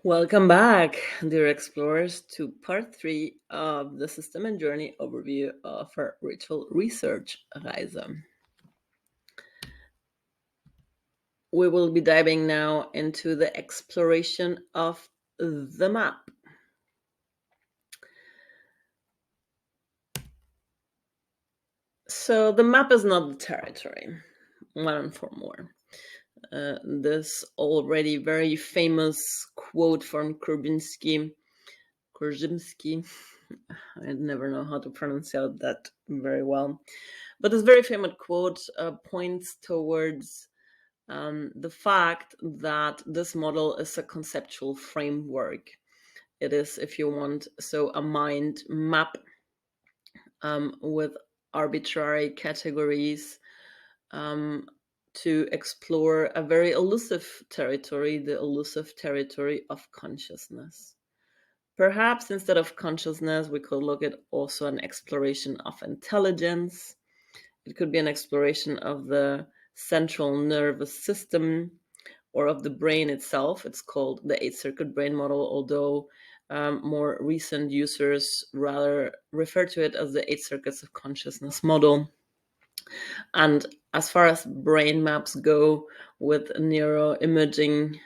Welcome back, dear explorers, to part 3 of the System and Journey overview of our ritual research reise. We will be diving now into the exploration of the map. So, the map is not the territory, one for more. This already very famous quote from Kurzymski, I never know how to pronounce that very well. But this very famous quote points towards the fact that this model is a conceptual framework. It is, if you want, so a mind map with arbitrary categories to explore a very elusive territory, the elusive territory of consciousness. Perhaps instead of consciousness, we could look at also an exploration of intelligence. It could be an exploration of the central nervous system or of the brain itself. It's called the 8-circuit brain model, although more recent users rather refer to it as the 8 circuits of consciousness model. And as far as brain maps go, with neuroimaging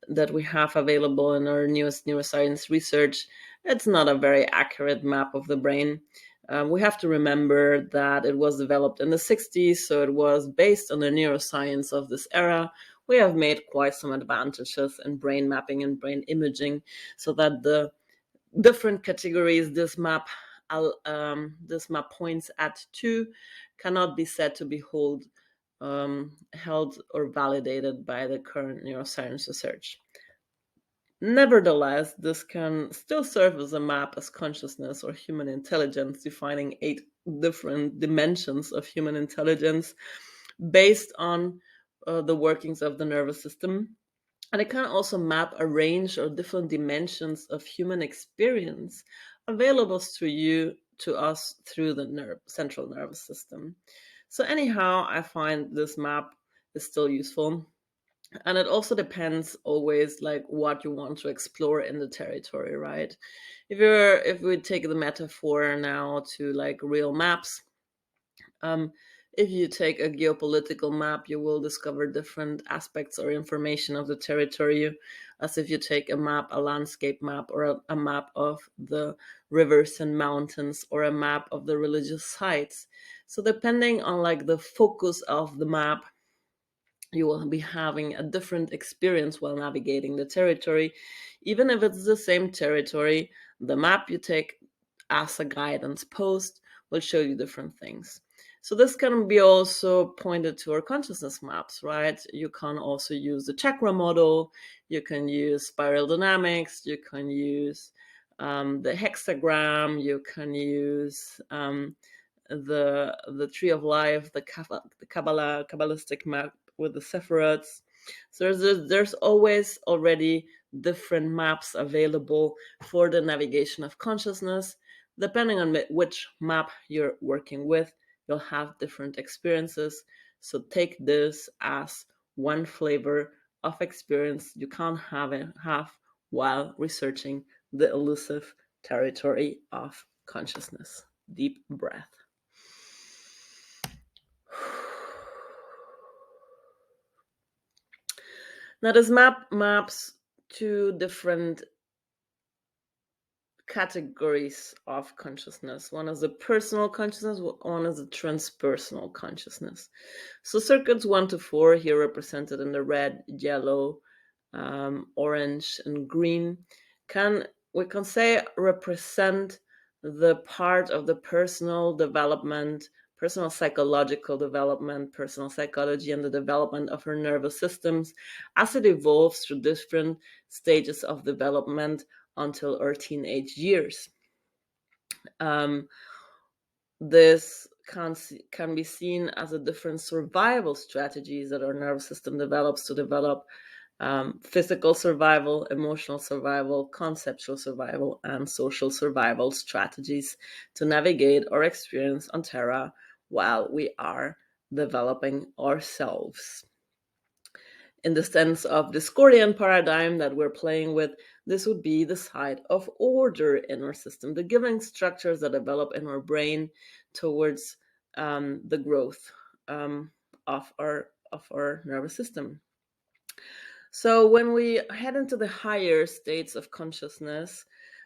that we have available in our newest neuroscience research, it's not a very accurate map of the brain. We have to remember that it was developed in the 60s, so it was based on the neuroscience of this era. We have made quite some advantages in brain mapping and brain imaging, so that the different categories this map points at two cannot be said to be held or validated by the current neuroscience research. Nevertheless, this can still serve as a map as consciousness or human intelligence, defining 8 different dimensions of human intelligence based on the workings of the nervous system. And it can also map a range of different dimensions of human experience available to us through the central nervous system. So anyhow, I find this map is still useful. And it also depends always like what you want to explore in the territory, right? If we take the metaphor now to like real maps, if you take a geopolitical map, you will discover different aspects or information of the territory, as if you take a map, a landscape map, or a map of the rivers and mountains, or a map of the religious sites. So depending on like the focus of the map, you will be having a different experience while navigating the territory. Even if it's the same territory, the map you take as a guidance post will show you different things. So this can be also pointed to our consciousness maps, right? You can also use the chakra model, you can use spiral dynamics, you can use the hexagram, you can use the tree of life, the Kabbalistic map with the sephiroths. So there's always already different maps available for the navigation of consciousness. Depending on which map you're working with, you'll have different experiences. So take this as one flavor of experience you can't have while researching the elusive territory of consciousness. Deep breath. Now this map maps two different categories of consciousness. One is the personal consciousness, one is the transpersonal consciousness. So circuits 1 to 4 here represented in the red, yellow, orange, and green we can say represent the part of the personal development, personal psychological development, personal psychology, and the development of her nervous systems as it evolves through different stages of development until our teenage years. This can be seen as a different survival strategies that our nervous system develops to develop physical survival, emotional survival, conceptual survival, and social survival strategies to navigate our experience on Terra while we are developing ourselves. In the sense of Discordian paradigm that we're playing with, this would be the side of order in our system, the given structures that develop in our brain towards the growth of our nervous system. So when we head into the higher states of consciousness,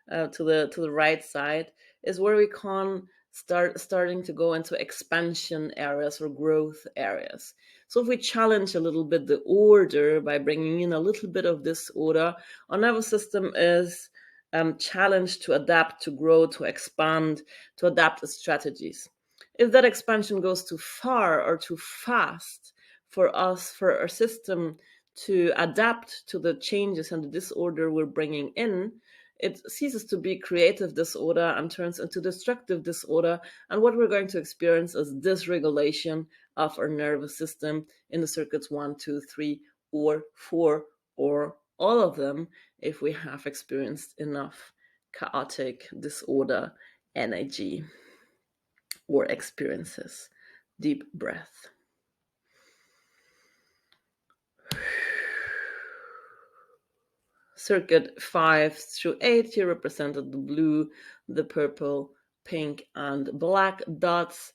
to the right side, is where we can starting to go into expansion areas or growth areas. So if we challenge a little bit the order by bringing in a little bit of disorder, our nervous system is challenged to adapt, to grow, to expand, to adapt its strategies. If that expansion goes too far or too fast for us, for our system to adapt to the changes and the disorder we're bringing in, it ceases to be creative disorder and turns into destructive disorder. And what we're going to experience is dysregulation of our nervous system in the circuits 1, 2, 3, or 4, or all of them, if we have experienced enough chaotic disorder energy or experiences. Deep breath. Circuit 5 through 8 here represented the blue, the purple, pink, and black dots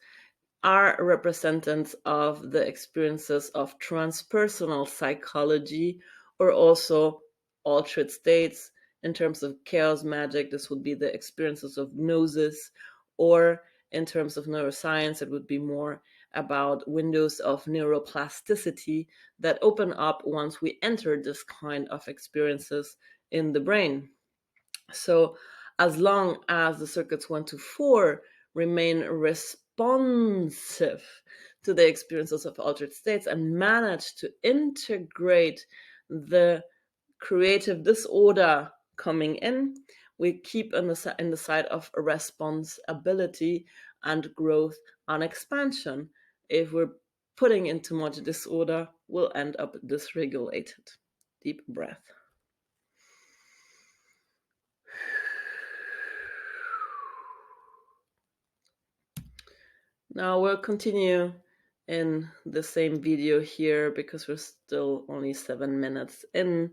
are representatives of the experiences of transpersonal psychology, or also altered states. In terms of chaos magic, this would be the experiences of gnosis, or in terms of neuroscience, it would be more about windows of neuroplasticity that open up once we enter this kind of experiences in the brain. So as long as the circuits 1 to 4 remain responsive to the experiences of altered states and manage to integrate the creative disorder coming in, we keep in the side of responsibility and growth and expansion. If we're putting in too much disorder, we'll end up dysregulated. Deep breath. Now we'll continue in the same video here because we're still only 7 minutes in.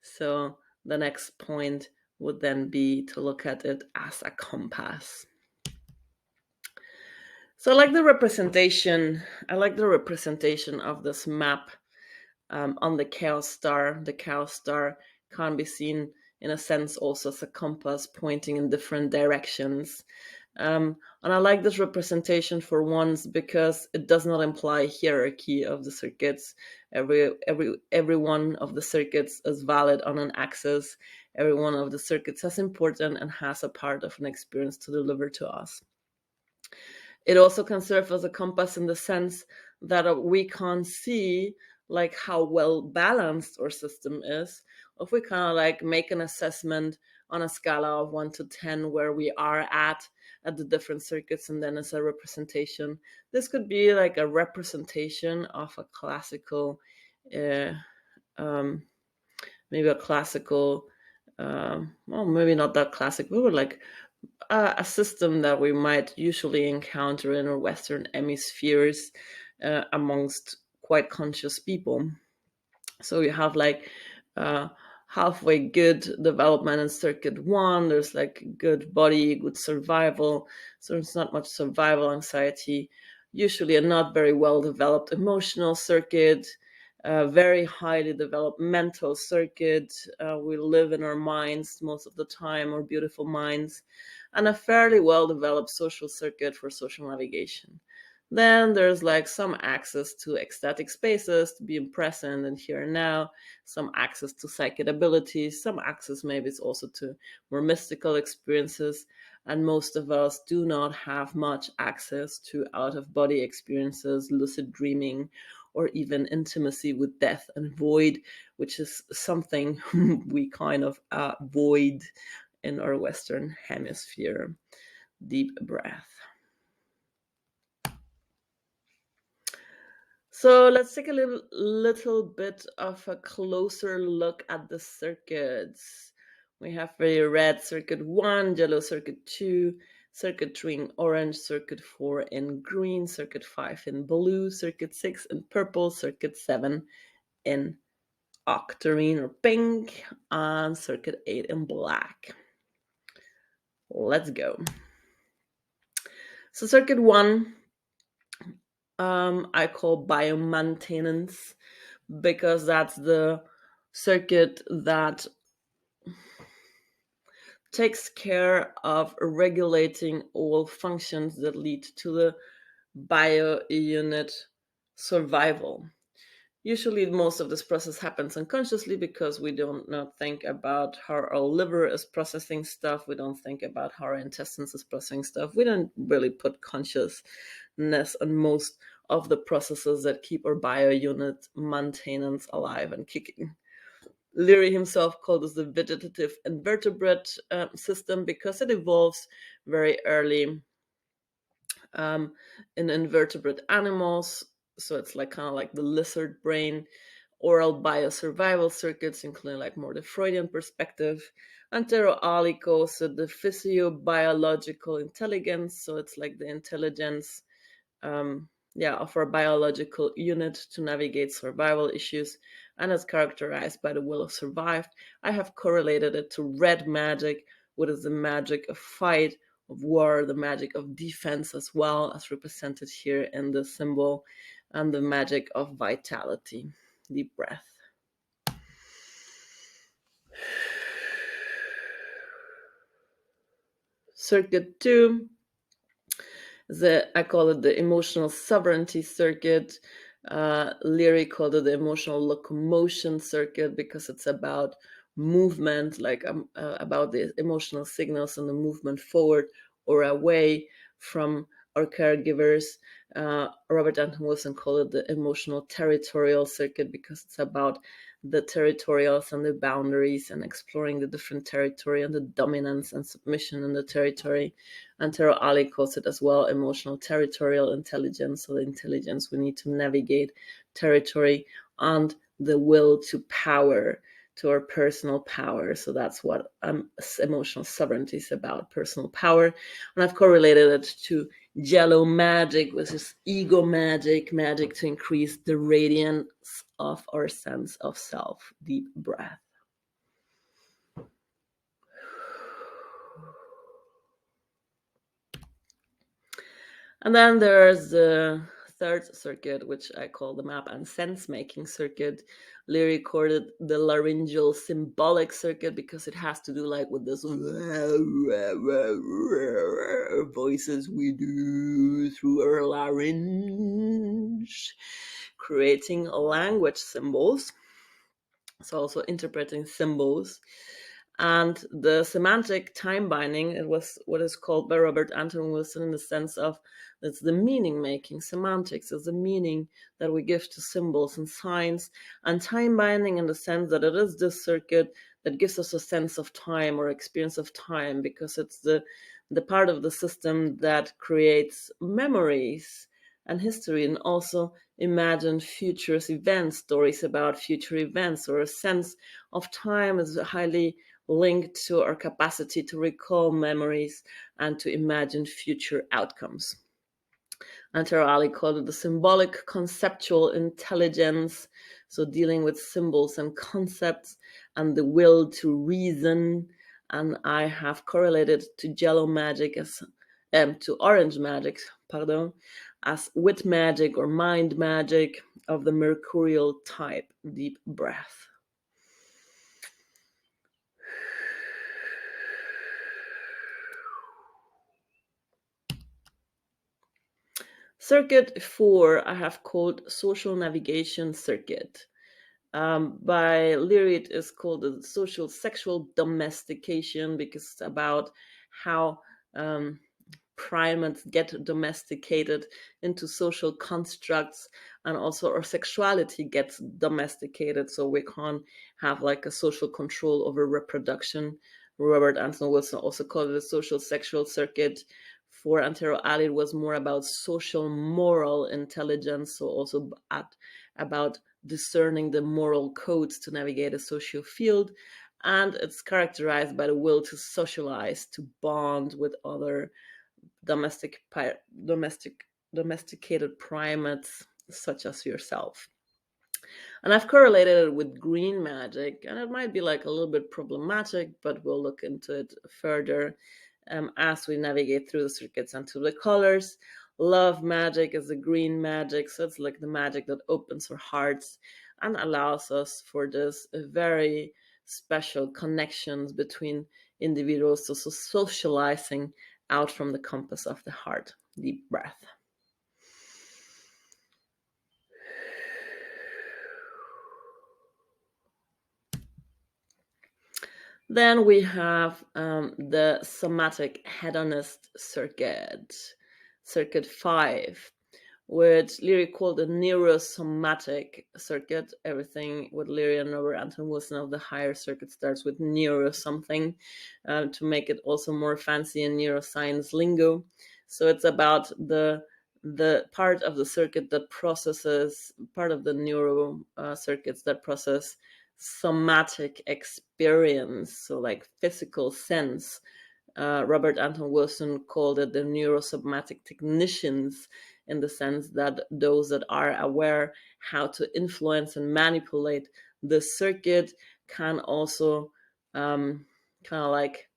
So the next point would then be to look at it as a compass. So I like the representation of this map on the chaos star. The chaos star can be seen in a sense also as a compass pointing in different directions. And I like this representation for once because it does not imply hierarchy of the circuits. Every one of the circuits is valid on an axis. Every one of the circuits is important and has a part of an experience to deliver to us. It also can serve as a compass in the sense that we can see like how well balanced our system is. If we kind of like make an assessment on a scala of 1 to 10 where we are at the different circuits, and then as a representation, this could be like a representation of a classical maybe a classical well, maybe not that classic, but like a system that we might usually encounter in our Western hemispheres amongst quite conscious people. So you have like halfway good development in circuit 1. There's like good body, good survival. So there's not much survival anxiety. Usually a not very well developed emotional circuit. Very highly developed mental circuit. We live in our minds most of the time, our beautiful minds, and a fairly well developed social circuit for social navigation. Then there's like some access to ecstatic spaces, to being present and here and now, some access to psychic abilities, some access maybe it's also to more mystical experiences, and most of us do not have much access to out-of-body experiences, lucid dreaming, or even intimacy with death and void, which is something we kind of avoid in our Western hemisphere. Deep breath. So let's take a little bit of a closer look at the circuits. We have for red circuit 1, yellow circuit 2, circuit 3 in orange, circuit 4 in green, circuit 5 in blue, circuit 6 in purple, circuit 7 in octarine or pink, and circuit 8 in black. Let's go. So circuit 1, I call biomaintenance, because that's the circuit that takes care of regulating all functions that lead to the bio-unit survival. Usually most of this process happens unconsciously because we don't not think about how our liver is processing stuff. We don't think about how our intestines is processing stuff. We don't really put consciousness on most of the processes that keep our bio-unit maintenance alive and kicking. Leary himself called this the vegetative invertebrate system because it evolves very early in invertebrate animals. So it's like kind of like the lizard brain, oral biosurvival circuits, including like more the Freudian perspective. Antero-alico, so the physiobiological intelligence. So it's like the intelligence of our biological unit to navigate survival issues, and is characterized by the will to survive. I have correlated it to red magic, what is the magic of fight, of war, the magic of defense, as well as represented here in the symbol, and the magic of vitality. Deep breath. Circuit 2, I call it the emotional sovereignty circuit. Leary called it the emotional locomotion circuit because it's about movement, like about the emotional signals and the movement forward or away from our caregivers. Robert Anton Wilson called it the emotional territorial circuit because it's about the territorials and the boundaries and exploring the different territory and the dominance and submission in the territory. Antero-Ali calls it as well emotional territorial intelligence, so the intelligence we need to navigate territory, and the will to power, to our personal power. So that's what emotional sovereignty is about, personal power. And I've correlated it to jello magic, which is ego magic, magic to increase the radiance of our sense of self. Deep breath. And then there's the third circuit, which I call the map and sense making circuit. Leary recorded the laryngeal symbolic circuit because it has to do like with this voices we do through our larynx, creating language symbols. So also interpreting symbols. And the semantic time binding, it was what is called by Robert Anton Wilson in the sense of it's the meaning making. Semantics is the meaning that we give to symbols and signs, and time binding in the sense that it is this circuit that gives us a sense of time or experience of time, because it's the part of the system that creates memories and history, and also imagine future events, stories about future events, or a sense of time is highly linked to our capacity to recall memories and to imagine future outcomes. Antero-Ali called it the symbolic conceptual intelligence, so dealing with symbols and concepts and the will to reason. And I have correlated to jello magic as to orange magic, as wit magic or mind magic of the mercurial type. Deep breath. Circuit 4, I have called social navigation circuit. By Leary, it is called the social sexual domestication because it's about how primates get domesticated into social constructs, and also our sexuality gets domesticated, so we can't have like a social control over reproduction. Robert Anton Wilson also called it a social sexual circuit. For Antero-Ali, it was more about social moral intelligence, so also about discerning the moral codes to navigate a social field. And it's characterized by the will to socialize, to bond with other domesticated primates such as yourself. And I've correlated it with green magic, and it might be like a little bit problematic, but we'll look into it further as we navigate through the circuits and to the colors. Love magic is the green magic, so it's like the magic that opens our hearts and allows us for this very special connections between individuals, so socializing out from the compass of the heart. Deep breath. Then we have the somatic hedonist circuit, circuit 5, which Leary called the neurosomatic circuit. Everything with Leary and Robert Anton Wilson of the higher circuit starts with neuro something to make it also more fancy in neuroscience lingo. So it's about the part of the circuit that processes, part of the neuro circuits that process somatic experience, so like physical sense. Robert Anton Wilson called it the neurosomatic technicians, in the sense that those that are aware how to influence and manipulate the circuit can also kind of like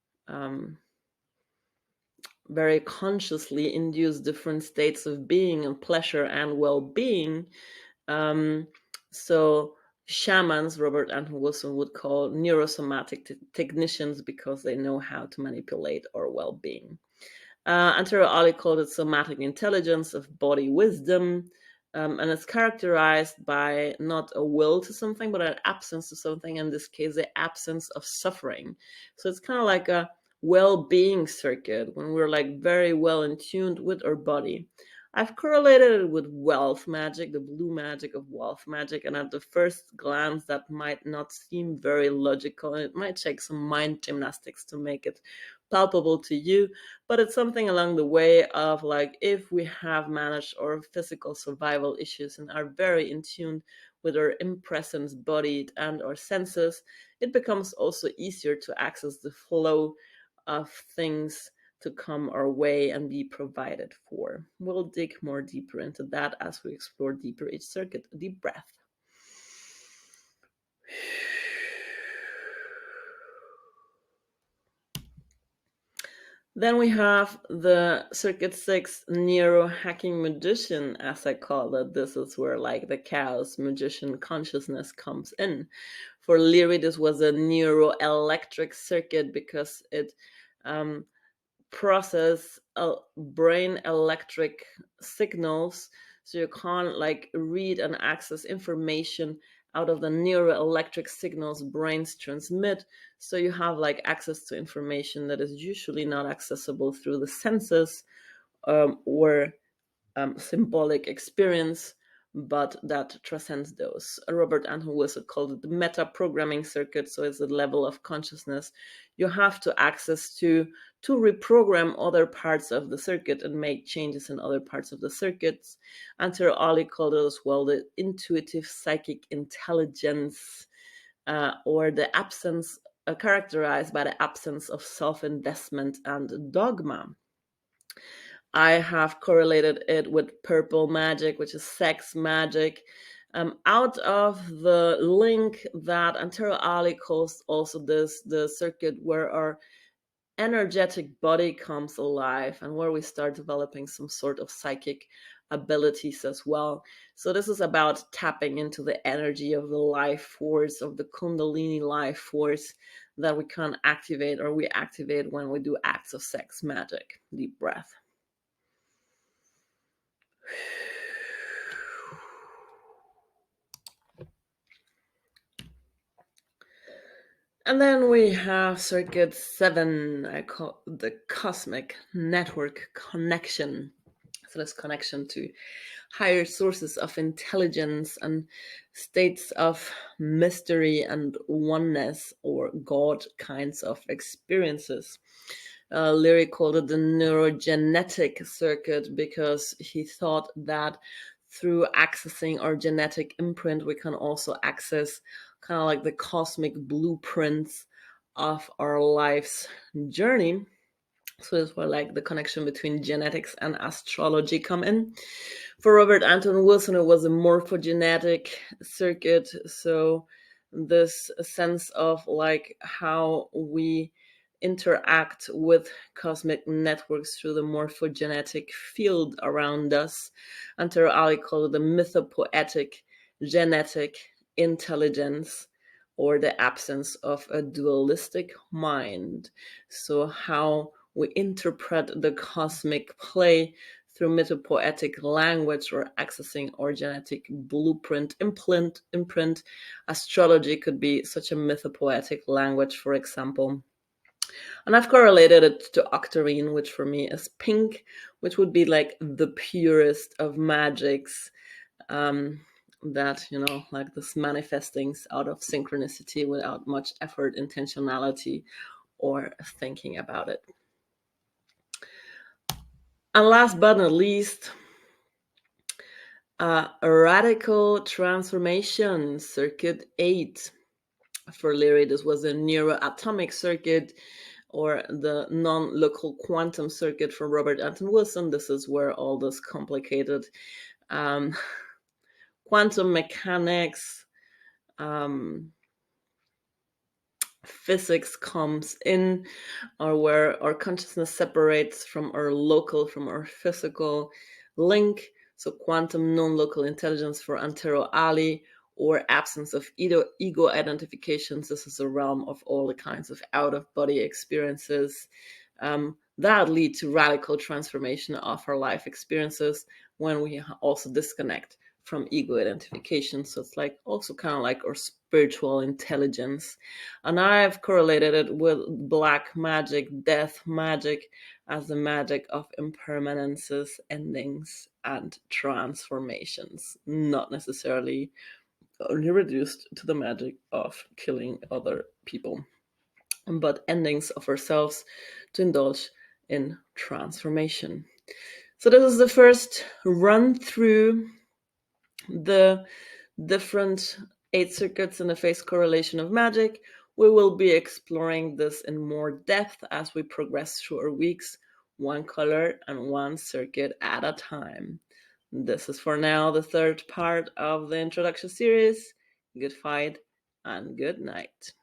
very consciously induce different states of being and pleasure and well-being. So shamans, Robert Anton Wilson would call neurosomatic technicians, because they know how to manipulate our well-being. Antero Ali called it somatic intelligence of body wisdom, and it's characterized by not a will to something, but an absence to something, in this case, the absence of suffering. So it's kind of like a well-being circuit when we're like very well in tuned with our body. I've correlated it with wealth magic, the blue magic of wealth magic, and at the first glance, that might not seem very logical, and it might take some mind gymnastics to make it palpable to you, but it's something along the way of like, if we have managed our physical survival issues and are very in tune with our impressions, body, and our senses, it becomes also easier to access the flow of things to come our way and be provided for. We'll dig more deeper into that as we explore deeper each circuit. A deep breath. Then we have the circuit 6 neurohacking magician, as I call it. This is where like the chaos magician consciousness comes in. For Leary, this was a neuroelectric circuit because it process brain electric signals, so you can't like read and access information out of the neuroelectric signals brains transmit, so you have like access to information that is usually not accessible through the senses or symbolic experience, but that transcends those. Robert Anton Wilson called it the meta-programming circuit, so it's a level of consciousness you have to access to reprogram other parts of the circuit and make changes in other parts of the circuits. Anter Ali called it as well the intuitive psychic intelligence, or the absence, characterized by the absence of self-investment and dogma. I have correlated it with purple magic, which is sex magic. Out of the link that Antero Ali calls also this the circuit where our energetic body comes alive and where we start developing some sort of psychic abilities as well. So this is about tapping into the energy of the life force, of the Kundalini life force that we can activate, or we activate when we do acts of sex magic. Deep breath. And then we have circuit 7, I call the cosmic network connection. So this connection to higher sources of intelligence and states of mystery and oneness, or God kinds of experiences. Leary called it the neurogenetic circuit because he thought that through accessing our genetic imprint, we can also access kind of like the cosmic blueprints of our life's journey. So it's where like the connection between genetics and astrology come in. For Robert Anton Wilson, it was a morphogenetic circuit. So this sense of like how we interact with cosmic networks through the morphogenetic field around us. Antero Ali called it the mythopoetic genetic intelligence, or the absence of a dualistic mind. So how we interpret the cosmic play through mythopoetic language, or accessing our genetic blueprint imprint. Astrology could be such a mythopoetic language, for example. And I've correlated it to octarine, which for me is pink, which would be like the purest of magics. That, like this manifesting out of synchronicity without much effort, intentionality, or thinking about it. And last but not least, a radical transformation, circuit 8. For Leary, this was a neuroatomic circuit, or the non-local quantum circuit from Robert Anton Wilson. This is where all this complicated quantum mechanics, physics comes in, or where our consciousness separates from our local, from our physical link. So quantum non-local intelligence for Antero Ali, or absence of ego identifications. This is a realm of all the kinds of out-of-body experiences that lead to radical transformation of our life experiences when we also disconnect from ego identification. So it's like also kind of like our spiritual intelligence. And I've correlated it with black magic, death magic, as the magic of impermanences, endings, and transformations, not necessarily only reduced to the magic of killing other people, but endings of ourselves to indulge in transformation. So this is the first run through the different 8 circuits in the phase correlation of magic. We will be exploring this in more depth as we progress through our weeks, one color and one circuit at a time. This is for now the third part of the introduction series. Good fight and good night.